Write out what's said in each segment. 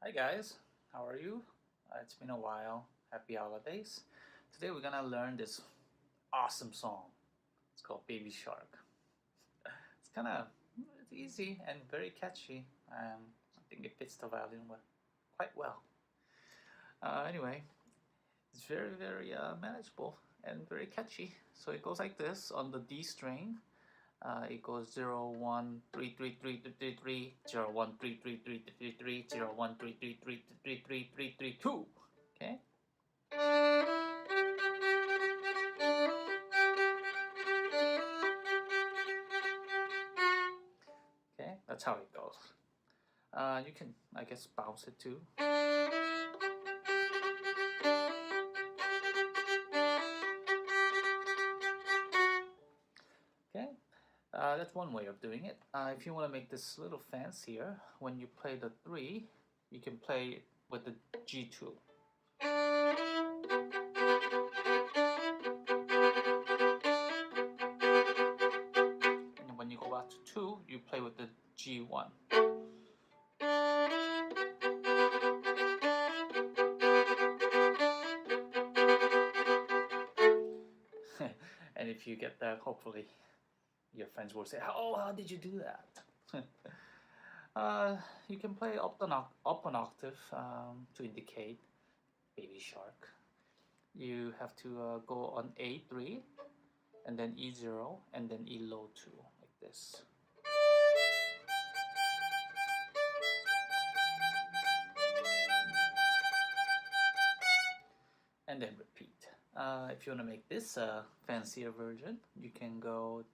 Hi guys, how are you? It's been a while. Happy holidays. Today we're gonna learn this awesome song. It's called Baby Shark. It's easy and very catchy. I think it fits the violin quite well. Anyway, it's very manageable and very catchy. So it goes like this on the D string. It goes 0 1 3 3 3 3 3 0 1 3 3 3 3 3 0 1 3 3 3 3 3 3 3 2. Okay. Okay, that's how it goes. You can, I guess, bounce it too. Okay, that's one way of doing it. If you want to make this a little fancier, when you play the 3, you can play with the G2. And when you go back to 2, you play with the G1. And if you get that, hopefully your friends will say, "Oh, how did you do that?" You can play up an octave to indicate Baby Shark. You have to go on A3 and then E0 and then E low 2 like this. And then repeat. If you want to make this a fancier version, you can go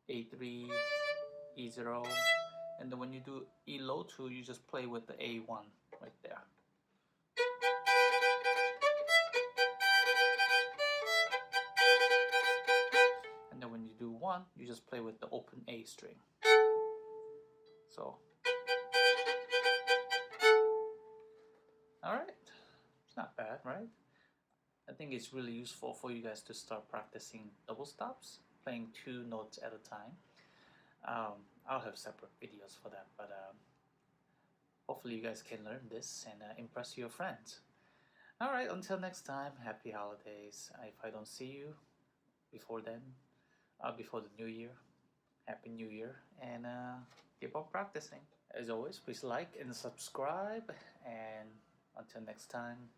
A3, E0, and then when you do E low 2, you just play with the A1 right there. And then when you do 1, you just play with the open A string. So, alright, it's not bad, right? I think it's really useful for you guys to start practicing double stops, playing 2 notes at a time. I'll have separate videos for that, but hopefully you guys can learn this and impress your friends. Alright, until next time, happy holidays. If I don't see you before then, before the new year, happy new year, and keep on practicing. As always, please like and subscribe, and until next time,